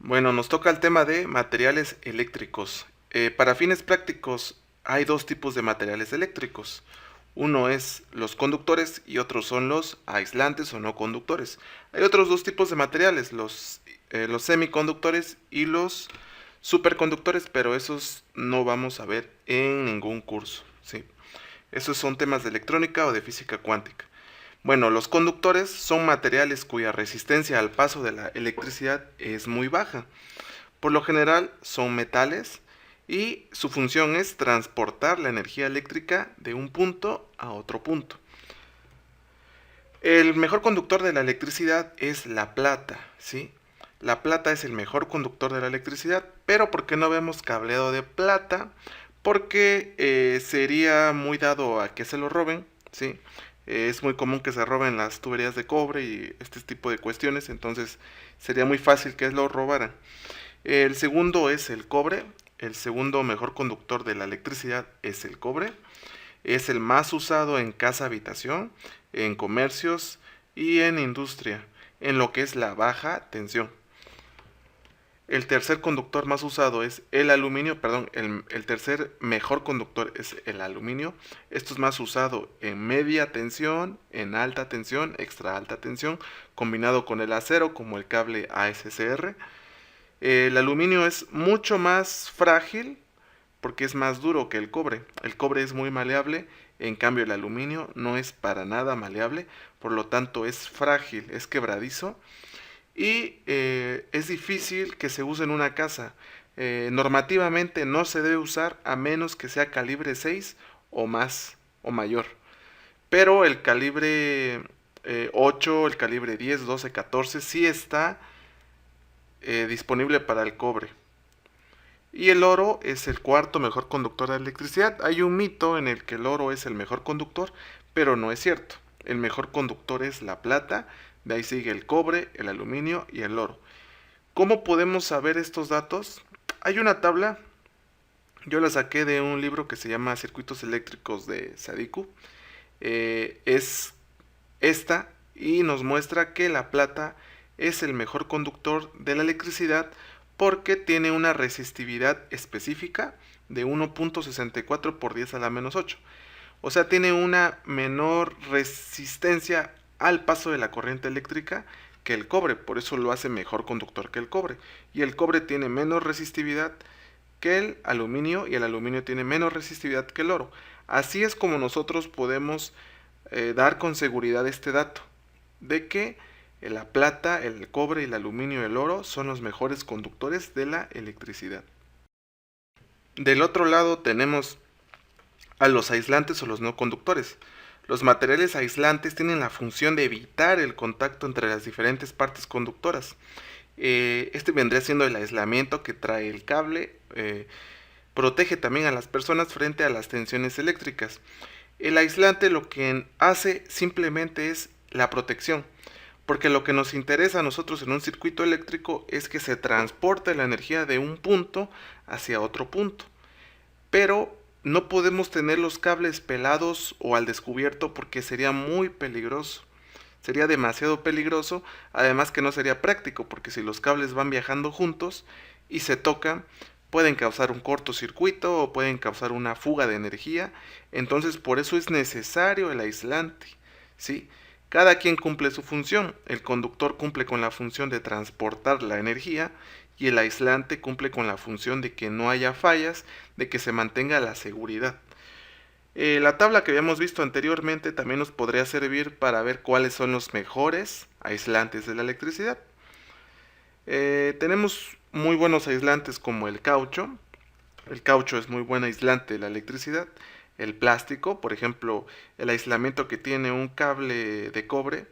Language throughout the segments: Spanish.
Bueno, nos toca el tema de materiales eléctricos. Para fines prácticos hay dos tipos de materiales eléctricos. Uno es los conductores y otros son los aislantes o no conductores. Hay otros dos tipos de materiales, los semiconductores y los superconductores, pero esos no vamos a ver en ningún curso. ¿Sí? Esos son temas de electrónica o de física cuántica. Bueno, los conductores son materiales cuya resistencia al paso de la electricidad es muy baja. Por lo general son metales y su función es transportar la energía eléctrica de un punto a otro punto. El mejor conductor de la electricidad es la plata, ¿sí? La plata es el mejor conductor de la electricidad, pero ¿por qué no vemos cableado de plata? Porque sería muy dado a que se lo roben, ¿sí? Es muy común que se roben las tuberías de cobre y este tipo de cuestiones, entonces sería muy fácil que lo robaran. El segundo es el cobre. El segundo mejor conductor de la electricidad es el cobre. Es el más usado en casa-habitación, en comercios y en industria, en lo que es la baja tensión. El tercer conductor más usado es el aluminio, perdón, el tercer mejor conductor es el aluminio. Esto es más usado en media tensión, en alta tensión, extra alta tensión, combinado con el acero como el cable ASCR. El aluminio es mucho más frágil porque es más duro que el cobre. El cobre es muy maleable, en cambio el aluminio no es para nada maleable, por lo tanto es frágil, es quebradizo y es difícil que se use en una casa. Normativamente no se debe usar a menos que sea calibre 6 o más o mayor. Pero el calibre 8, el calibre 10, 12, 14 sí está disponible para el cobre. Y el oro es el cuarto mejor conductor de electricidad. Hay un mito en el que el oro es el mejor conductor, pero no es cierto. El mejor conductor es la plata, de ahí sigue el cobre, el aluminio y el oro. ¿Cómo podemos saber estos datos? Hay una tabla, yo la saqué de un libro que se llama Circuitos Eléctricos de Sadiku. Es esta y nos muestra que la plata es el mejor conductor de la electricidad porque tiene una resistividad específica de 1.64 por 10 a la menos 8. O sea, tiene una menor resistencia al paso de la corriente eléctrica que el cobre, por eso lo hace mejor conductor que el cobre. Y el cobre tiene menos resistividad que el aluminio y el aluminio tiene menos resistividad que el oro. Así es como nosotros podemos dar con seguridad este dato de que la plata, el cobre, el aluminio y el oro son los mejores conductores de la electricidad. Del otro lado tenemos a los aislantes o los no conductores. Los materiales aislantes tienen la función de evitar el contacto entre las diferentes partes conductoras. Este vendría siendo el aislamiento que trae el cable. Protege también a las personas frente a las tensiones eléctricas. El aislante lo que hace simplemente es la protección, porque lo que nos interesa a nosotros en un circuito eléctrico es que se transporte la energía de un punto hacia otro punto. Pero no podemos tener los cables pelados o al descubierto porque sería muy peligroso. Sería demasiado peligroso, además que no sería práctico porque si los cables van viajando juntos y se tocan, pueden causar un cortocircuito o pueden causar una fuga de energía. Entonces por eso es necesario el aislante, ¿sí? Cada quien cumple su función. El conductor cumple con la función de transportar la energía y el aislante cumple con la función de que no haya fallas, de que se mantenga la seguridad. La tabla que habíamos visto anteriormente también nos podría servir para ver cuáles son los mejores aislantes de la electricidad. Tenemos muy buenos aislantes como el caucho. El caucho es muy buen aislante de la electricidad. El plástico, por ejemplo, el aislamiento que tiene un cable de cobre,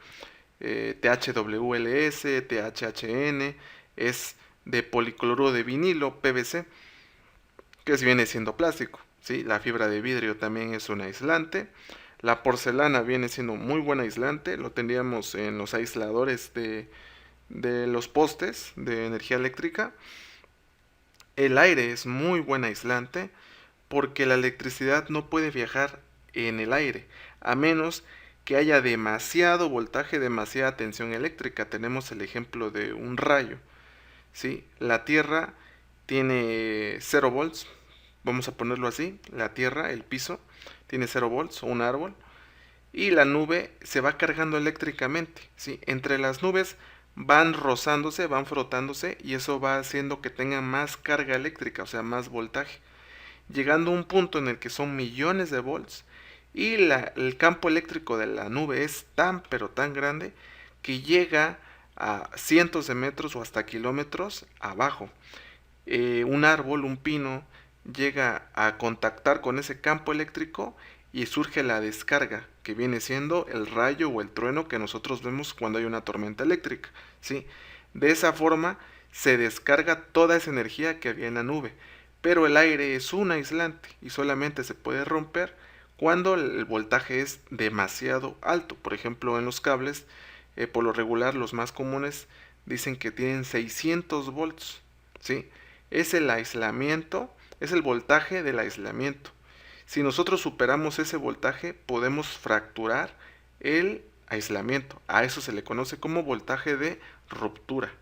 THWLS, THHN, es de policloruro de vinilo, PVC, que viene siendo plástico. ¿Sí? La fibra de vidrio también es un aislante. La porcelana viene siendo muy buen aislante. Lo tendríamos en los aisladores de los postes de energía eléctrica. El aire es muy buen aislante porque la electricidad no puede viajar en el aire, a menos que haya demasiado voltaje, demasiada tensión eléctrica. Tenemos el ejemplo de un rayo. ¿sí? La Tierra tiene 0 volts, vamos a ponerlo así, la Tierra, el piso, tiene 0 volts, o un árbol, y la nube se va cargando eléctricamente, ¿sí? Entre las nubes van rozándose, van frotándose, y eso va haciendo que tengan más carga eléctrica, o sea, más voltaje, llegando a un punto en el que son millones de volts, y el campo eléctrico de la nube es tan pero tan grande que llega a cientos de metros o hasta kilómetros abajo. Un árbol, un pino, llega a contactar con ese campo eléctrico y surge la descarga, que viene siendo el rayo o el trueno que nosotros vemos cuando hay una tormenta eléctrica, ¿sí? De esa forma se descarga toda esa energía que había en la nube, pero el aire es un aislante y solamente se puede romper cuando el voltaje es demasiado alto. Por ejemplo, en los cables, por lo regular los más comunes dicen que tienen 600 volts, ¿sí? Es el aislamiento, es el voltaje del aislamiento. Si nosotros superamos ese voltaje, podemos fracturar el aislamiento. A eso se le conoce como voltaje de ruptura.